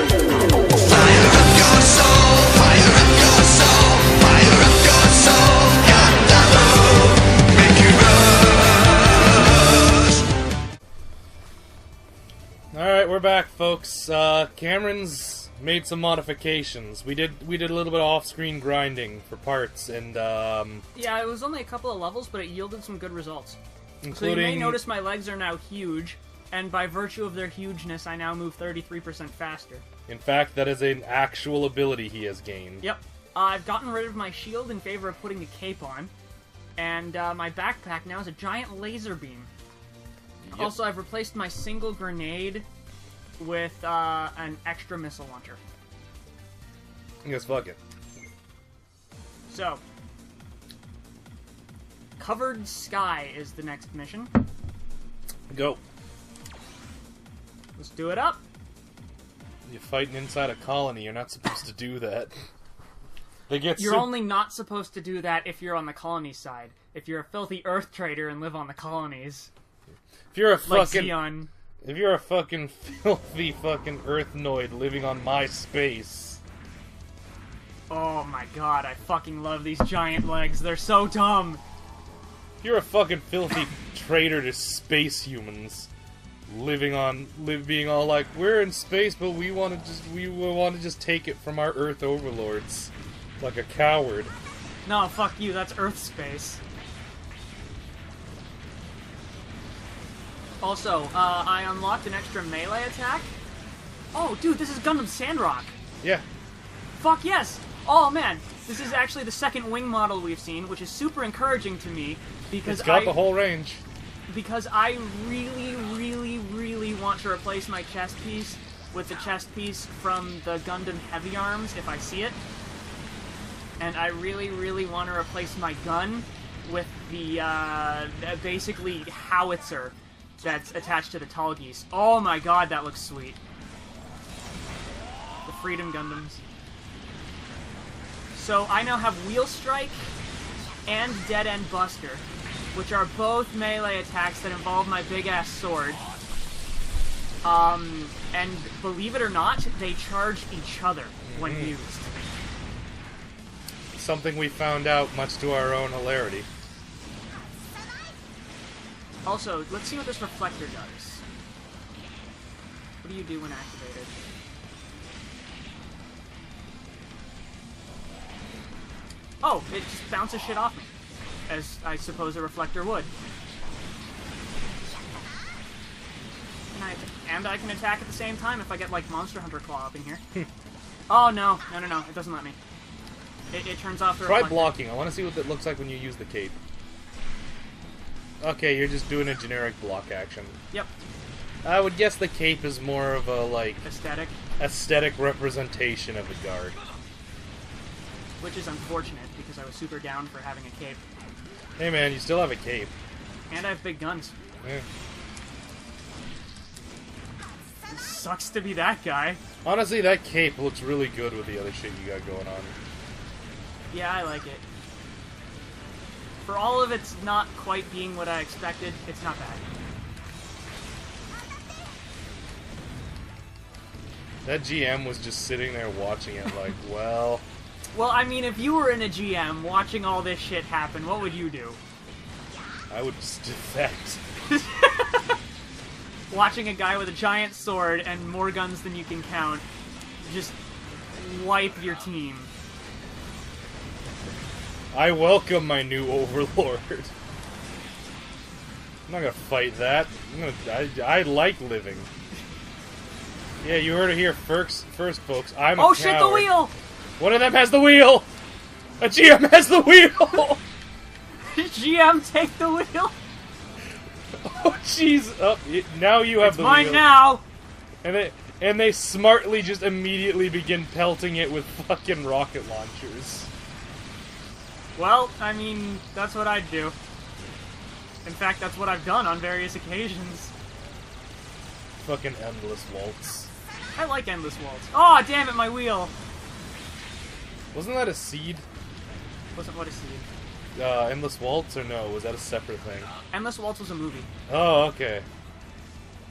Fire up your soul, fire up your soul, fire up your soul. Gundam, make you rush. Alright, we're back, folks. Cameron's made some modifications. We did a little bit of off-screen grinding for parts, and yeah, it was only a couple of levels, but it yielded some good results. including... So you may notice my legs are now huge, and by virtue of their hugeness, I now move 33% faster. In fact, that is an actual ability he has gained. Yep. I've gotten rid of my shield in favor of putting a cape on, and my backpack now is a giant laser beam. Yep. Also, I've replaced my single grenade with an extra missile launcher. Yes, fuck it. So, Covered Sky is the next mission. Go. Let's do it up. You're fighting inside a colony. You're not supposed to do that. They get You're only not supposed to do that if you're on the colony side. If you're a filthy Earth trader and live on the colonies. If you're a Like fucking... Xeon. If you're a fucking filthy fucking Earthnoid living on my space. Oh my god, I fucking love these giant legs. They're so dumb. You're a fucking filthy traitor to space humans. Being all like, we're in space, but we want to just take it from our Earth overlords. Like a coward. No, fuck you, that's Earth space. Also, I unlocked an extra melee attack. Oh, dude, this is Gundam Sandrock. Yeah. Fuck yes! Oh man, this is actually the second wing model we've seen, which is super encouraging to me because It's got the whole range. Because I really, really, really want to replace my chest piece with the chest piece from the Gundam Heavy Arms if I see it. And I really, really want to replace my gun with the, basically, howitzer that's attached to the Tall Geese. Oh my god, that looks sweet. The Freedom Gundams. So I now have Wheel Strike and Dead End Buster, which are both melee attacks that involve my big-ass sword. And believe it or not, they charge each other when used. Something we found out much to our own hilarity. Also, let's see what this reflector does. What do you do when activated? Oh, it just bounces shit off me. As I suppose a reflector would. And I can attack at the same time if I get, like, Monster Hunter Claw up in here. Oh, no. No. It doesn't let me. It turns off the reflector. Try blocking. I want to see what it looks like when you use the cape. Okay, you're just doing a generic block action. Yep. I would guess the cape is more of a, like... Aesthetic representation of the guard. Which is unfortunate, because I was super down for having a cape. Hey man, you still have a cape. And I have big guns. Yeah. It sucks to be that guy. Honestly, that cape looks really good with the other shit you got going on. Yeah, I like it. For all of its not quite being what I expected, it's not bad. That GM was just sitting there watching it like, well... Well, I mean, if you were in a GM watching all this shit happen, what would you do? I would just defect. Watching a guy with a giant sword and more guns than you can count just wipe your team. I welcome my new overlord. I'm not gonna fight that. I like living. Yeah, you heard it here first, folks. I'm a Oh shit, the coward. wheel! One of them has the wheel! A GM has the wheel! GM, take the wheel! Oh, jeez. Oh, now you have It's the mine wheel. now! And they smartly just immediately begin pelting it with fucking rocket launchers. Well, I mean, that's what I'd do. In fact, that's what I've done on various occasions. Fucking endless waltz. I like Endless Waltz. Oh, damn it, my wheel! Wasn't that a seed? Wasn't what a seed. Endless Waltz, or no? Was that a separate thing? Endless Waltz was a movie. Oh, okay.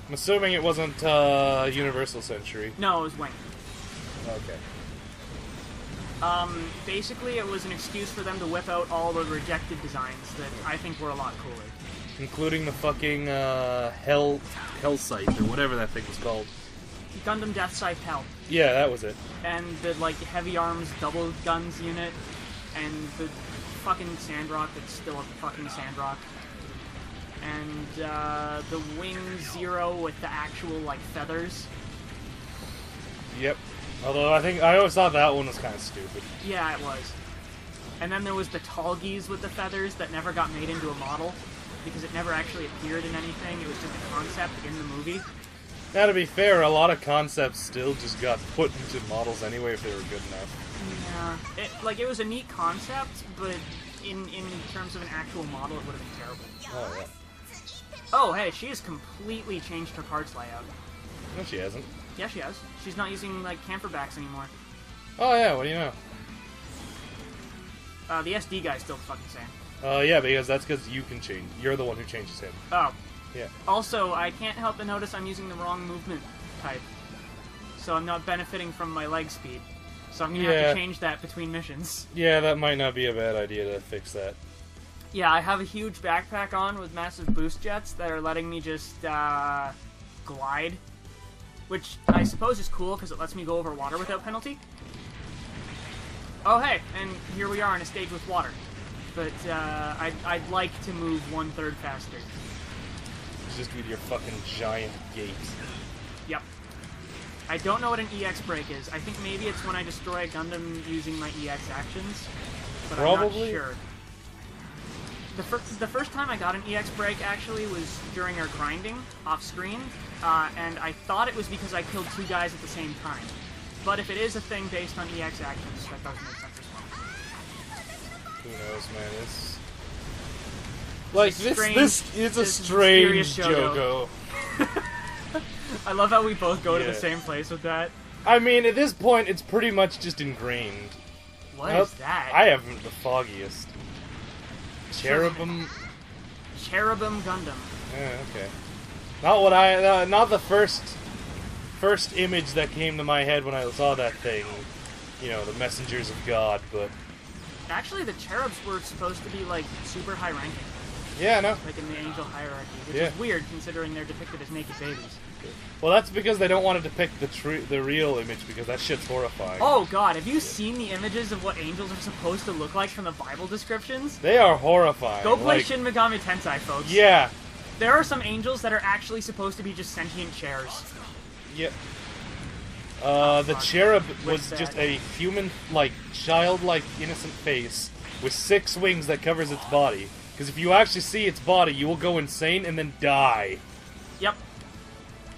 I'm assuming it wasn't, Universal Century. No, it was Wayne. Okay. Basically, it was an excuse for them to whip out all the rejected designs that I think were a lot cooler. Including the fucking Hell Sight or whatever that thing was called. Gundam Death Scythe Hell. Yeah, that was it. And the, like, heavy arms double guns unit. And the fucking Sandrock that's still a fucking Sandrock. And, the Wing Zero with the actual, like, feathers. Yep. Although I always thought that one was kind of stupid. Yeah, it was. And then there was the Talgies with the feathers that never got made into a model. Because it never actually appeared in anything. It was just a concept in the movie. Now, to be fair, a lot of concepts still just got put into models anyway if they were good enough. Yeah. It was a neat concept, but in terms of an actual model, it would have been terrible. Oh, yeah. Oh, hey, she has completely changed her parts layout. No, she hasn't. Yeah, she has. She's not using, like, camperbacks anymore. Oh, yeah, what do you know? The SD guy's still the fucking same. Yeah, because that's because you can change. You're the one who changes him. Oh. Yeah. Also, I can't help but notice I'm using the wrong movement type. So I'm not benefiting from my leg speed. So I'm going to have to change that between missions. Yeah, that might not be a bad idea to fix that. Yeah, I have a huge backpack on with massive boost jets that are letting me just, glide. Which I suppose is cool, because it lets me go over water without penalty. Oh, hey, and here we are on a stage with water. But, I'd like to move 1/3 faster. Just with your fucking giant gate. Yep. I don't know what an EX break is. I think maybe it's when I destroy a Gundam using my EX actions. But Probably. I'm not sure. The first time I got an EX break, actually, was during our grinding, off-screen. And I thought it was because I killed 2 guys at the same time. But if it is a thing based on EX actions, that does make sense as well. Who knows, man? It's... Like, Strange- this is a this strange mysterious Jogo. I love how we both go to Yeah. the same place with that. I mean, at this point, it's pretty much just ingrained. What is that? I haven't the foggiest. Cherubim... Cherubim Gundam. Yeah, okay. Not the first image that came to my head when I saw that thing. You know, the messengers of God, but... Actually, the cherubs were supposed to be, like, super high ranking. Yeah, I know. Like in the angel hierarchy, which Yeah. is weird considering they're depicted as naked babies. Well, that's because they don't want to depict the real image, because that shit's horrifying. Oh god, have you seen the images of what angels are supposed to look like from the Bible descriptions? They are horrifying. Go play like, Shin Megami Tensei, folks. Yeah. There are some angels that are actually supposed to be just sentient chairs. Yeah. The fuck. cherub What's was just that? a human, like, childlike, innocent face with 6 wings that covers its body. Because if you actually see its body, you will go insane and then die. Yep.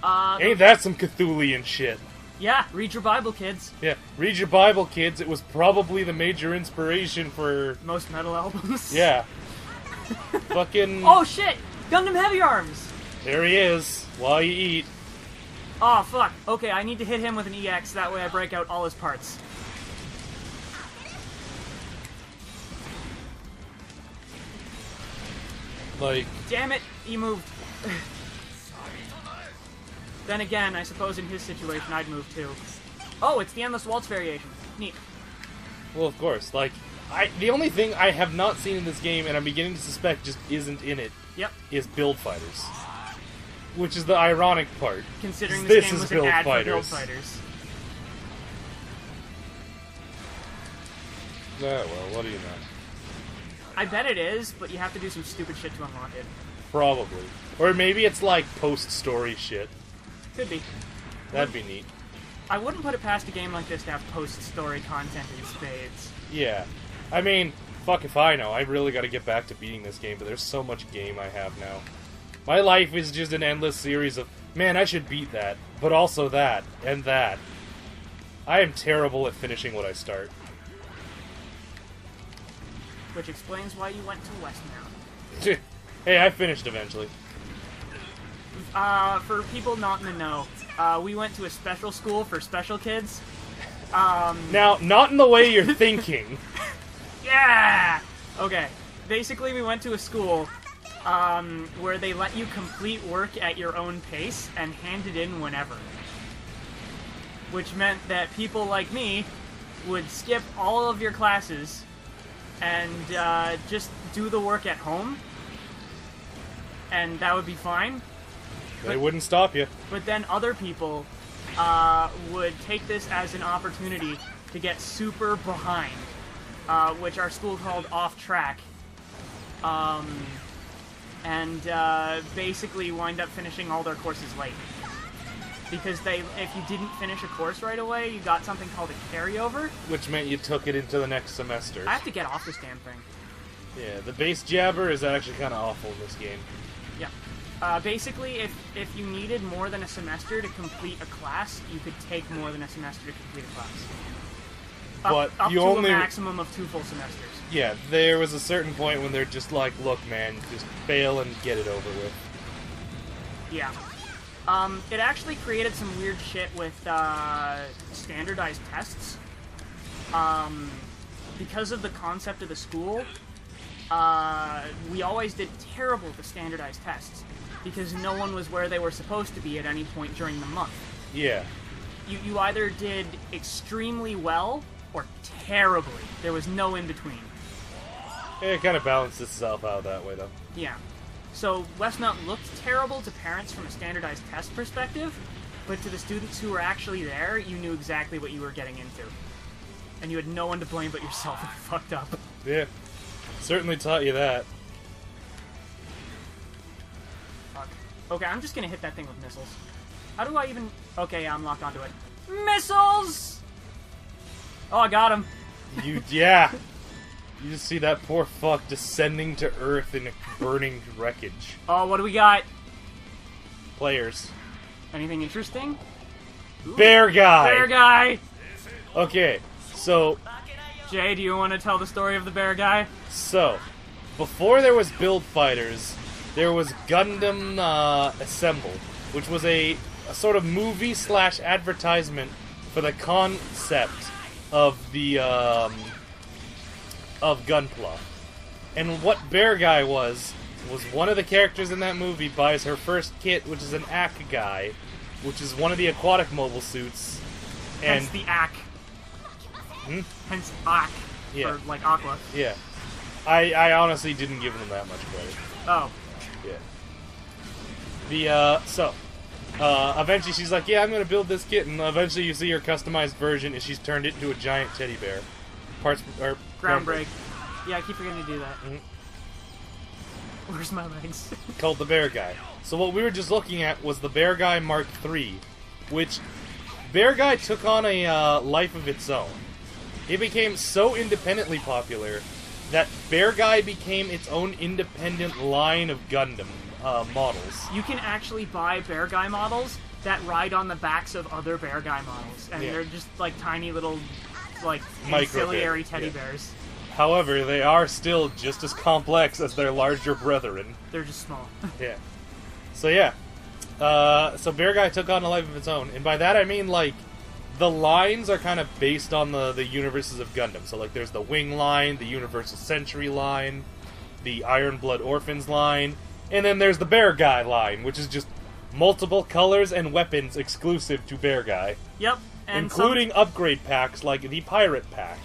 Ain't that some Cthulian shit? Yeah, read your Bible, kids. Yeah, read your Bible, kids. It was probably the major inspiration for... Most metal albums. Yeah. Fucking... Oh shit! Gundam Heavy Arms! There he is, while you eat. Oh fuck. Okay, I need to hit him with an EX, that way I break out all his parts. Like... Damn it, he moved. Then again, I suppose in his situation I'd move too. Oh, it's the Endless Waltz variation. Neat. Well, of course. Like, the only thing I have not seen in this game, and I'm beginning to suspect just isn't in it, Yep. is build fighters. Which is the ironic part. Considering This this game is was an Build ad for Build Fighters. Fighters. Yeah, well, what do you know? I bet it is, but you have to do some stupid shit to unlock it. Probably. Or maybe it's like post-story shit. Could be. That'd be neat. I wouldn't put it past a game like this to have post-story content in spades. Yeah. I mean, fuck if I know. I really gotta get back to beating this game, but there's so much game I have now. My life is just an endless series of, man, I should beat that, but also that, and that. I am terrible at finishing what I start. Which explains why you went to Westmount. Hey, I finished eventually. For people not in the know, we went to a special school for special kids. Now, not in the way you're thinking. Yeah! Okay. Basically, we went to a school where they let you complete work at your own pace and hand it in whenever. which meant that people like me would skip all of your classes and just do the work at home, and that would be fine. They wouldn't stop you. But then other people would take this as an opportunity to get super behind, which our school called off track, and basically wind up finishing all their courses late. Because if you didn't finish a course right away, you got something called a carryover. Which meant you took it into the next semester. I have to get off this damn thing. Yeah, the base jabber is actually kind of awful in this game. Yeah. Basically, if you needed more than a semester to complete a class, you could take more than a semester to complete a class. But up you to only a maximum of 2 full semesters. Yeah, there was a certain point when they're just like, look, man, just fail and get it over with. Yeah. It actually created some weird shit with standardized tests. Because of the concept of the school, we always did terrible with the standardized tests because no one was where they were supposed to be at any point during the month. Yeah. You either did extremely well or terribly. There was no in between. It kind of balanced itself out that way, though. Yeah. So Westmount looked terrible to parents from a standardized test perspective, but to the students who were actually there, you knew exactly what you were getting into. And you had no one to blame but yourself if you fucked up. Yeah. Certainly taught you that. Fuck. Okay, I'm just gonna hit that thing with missiles. How do I even... Okay, yeah, I'm locked onto it. Missiles! Oh, I got him. Yeah. You just see that poor fuck descending to Earth in burning wreckage. Oh, what do we got? Players. Anything interesting? Ooh. Bear guy! Bear guy! Okay, so... Jay, do you want to tell the story of the bear guy? So, before there was Build Fighters, there was Gundam Assemble, which was a sort of movie / advertisement for the concept of the of Gunpla. And what Bear Guy was one of the characters in that movie buys her first kit, which is an AK guy, which is one of the aquatic mobile suits. And Hence the AK. Hence AK. Yeah. For, like, Aqua. Yeah. I honestly didn't give them that much credit. Oh. Yeah. Eventually she's like, yeah, I'm gonna build this kit, and eventually you see her customized version, and she's turned it into a giant teddy bear. Ground break. Yeah, I keep forgetting to do that. Mhm. Where's my legs? Called the Bear Guy. So what we were just looking at was the Bear Guy Mark III, which Bear Guy took on a life of its own. It became so independently popular that Bear Guy became its own independent line of Gundam models. You can actually buy Bear Guy models that ride on the backs of other Bear Guy models, and Yeah. they're just like tiny little, like, Micro ancillary bear, teddy yeah. bears. However, they are still just as complex as their larger brethren. They're just small. Yeah. So yeah. So Bear Guy took on a life of its own, and by that I mean, like, the lines are kind of based on the universes of Gundam. So, like, there's the Wing line, the Universal Century line, the Iron Blood Orphans line, and then there's the Bear Guy line, which is just multiple colors and weapons exclusive to Bear Guy. Yep. And including upgrade packs like the Pirate Pack,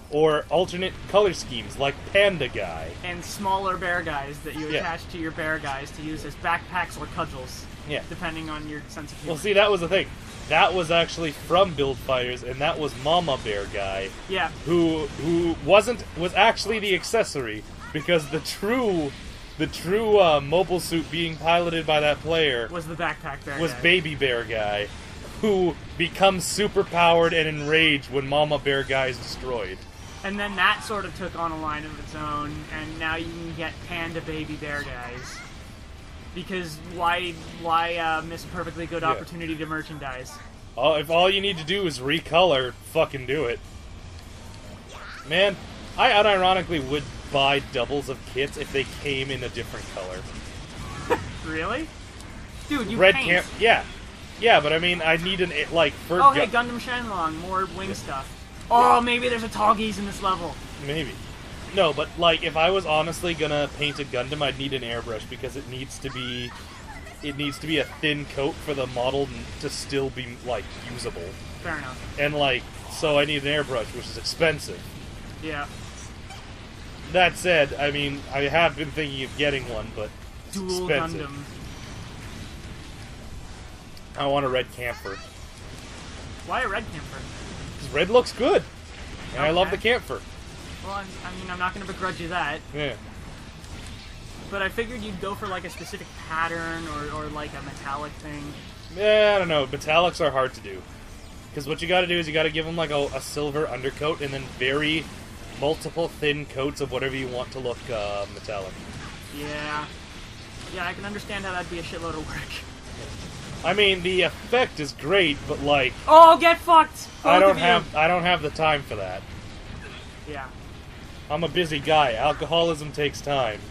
or alternate color schemes like Panda Guy. and smaller bear guys that you Yeah. attach to your bear guys to use as backpacks or cudgels, Yeah. depending on your sense of humor. Well, see, that was the thing. That was actually from Build Fighters, and that was Mama Bear Guy, Yeah. who was actually the accessory, because the true mobile suit being piloted by that player Was the backpack bear was guy. Baby Bear Guy, who becomes super powered and enraged when Mama Bear Guy is destroyed. And then that sort of took on a line of its own, and now you can get Panda Baby Bear guys. Because why miss a perfectly good Yeah. opportunity to merchandise? If all you need to do is recolor, fucking do it. Man, I unironically would buy doubles of kits if they came in a different color. Really? Dude, you Red paint. Yeah, but I mean, I need for Oh, hey, Gundam Shenlong, more wing stuff. Oh, maybe there's a Tallgeese in this level. maybe. No, but like, if I was honestly gonna paint a Gundam, I'd need an airbrush because it needs to be it needs to be a thin coat for the model to still be, like, usable. Fair enough. And, like, so I need an airbrush, which is expensive. Yeah. That said, I mean, I have been thinking of getting one, but it's Dual expensive. Gundam. I want a red camphor. Why a red camphor? Because red looks good. And I love the Okay. camphor. Well, I mean, I'm not going to begrudge you that. Yeah. But I figured you'd go for, like, a specific pattern or like, a metallic thing. Yeah, I don't know. Metallics are hard to do. Because what you gotta do is you gotta give them, like, a silver undercoat and then very multiple thin coats of whatever you want to look metallic. Yeah. Yeah, I can understand how that'd be a shitload of work. I mean, the effect is great, but, like... Oh, get fucked! I Both don't of you. have the time for that. Yeah. I'm a busy guy. Alcoholism takes time.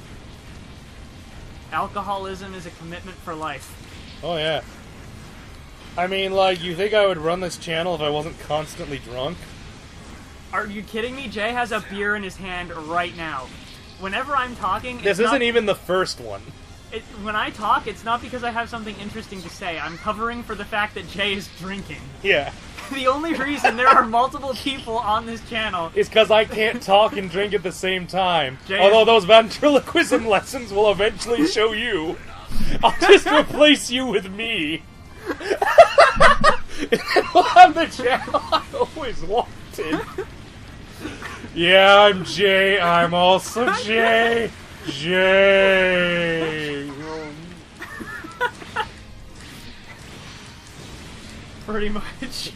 Alcoholism is a commitment for life. Oh, yeah. I mean, like, you think I would run this channel if I wasn't constantly drunk? Are you kidding me? Jay has a beer in his hand right now. Whenever I'm talking, This isn't even the first one. When I talk, it's not because I have something interesting to say. I'm covering for the fact that Jay is drinking. Yeah. The only reason there are multiple people on this channel It's because I can't talk and drink at the same time. Jay Although is- those ventriloquism lessons will eventually show you. I'll just replace you with me. And then we'll have the channel I always wanted. Yeah, I'm Jay. I'm also Jay. Jay. pretty much.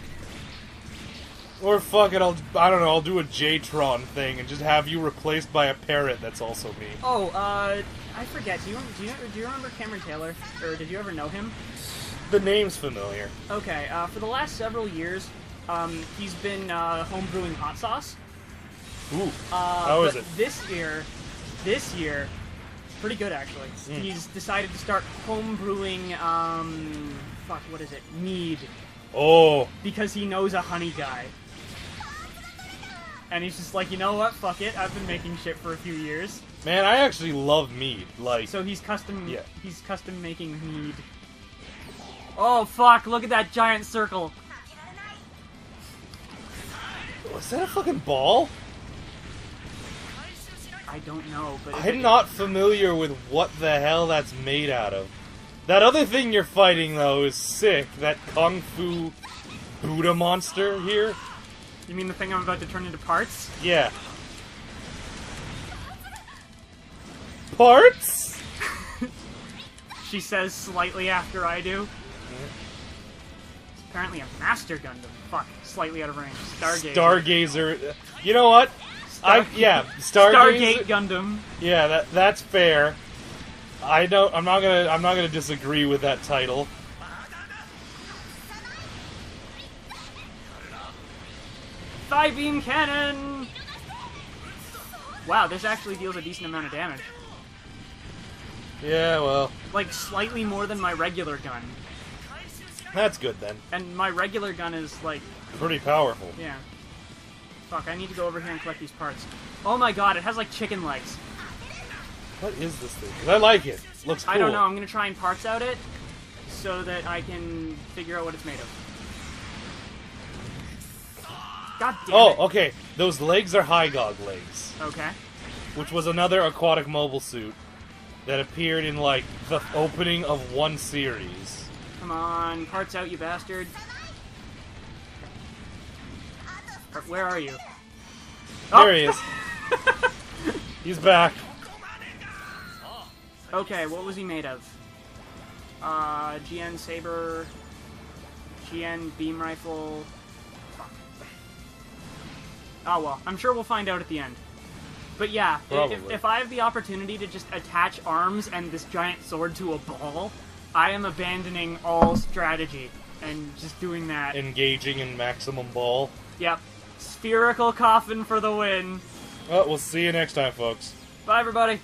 Or fuck it, I don't know, I'll do a J-Tron thing and just have you replaced by a parrot that's also me. Oh, I forget. Do you remember Cameron Taylor? Or did you ever know him? The name's familiar. Okay, for the last several years, he's been homebrewing hot sauce. Ooh, how is But it? this year, pretty good actually. He's decided to start homebrewing, fuck, what is it? Mead. Oh, Because he knows a honey guy. And he's just like, you know what, fuck it, I've been making shit for a few years. man, I actually love mead. Like, So he's custom Yeah. he's custom making mead. Oh fuck, look at that giant circle. was that a fucking ball? I don't know, but I'm not familiar with what the hell that's made out of. That other thing you're fighting, though, is sick. That Kung Fu Buddha monster here. You mean the thing I'm about to turn into parts? Yeah. Parts? She says slightly after I do. It's apparently a Master Gundam. Fuck, slightly out of range. Stargazer. You know what? Stargate Stargate Gundam. Yeah, that's fair. I'm not gonna disagree with that title. Thigh beam cannon. Wow, this actually deals a decent amount of damage. Yeah, well, Like slightly more than my regular gun. that's good then. And my regular gun is like, Pretty powerful. yeah. Fuck, I need to go over here and collect these parts. Oh my god, it has like chicken legs. What is this thing? 'Cause I like it. Looks cool. I don't know, I'm gonna try and parts out it so that I can figure out what it's made of. God damn it. Oh, okay. Those legs are Hygog legs, Okay. which was another aquatic mobile suit that appeared in, like, the opening of one series. Come on, parts out, you bastard. Where are you? There he is. He's back. Okay, what was he made of? GN Saber, GN Beam Rifle. Fuck. Oh well, I'm sure we'll find out at the end. But yeah, Probably. if I have the opportunity to just attach arms and this giant sword to a ball, I am abandoning all strategy and just doing that. Engaging in maximum ball. Yep. Spherical coffin for the win. Well, we'll see you next time, folks. Bye, everybody.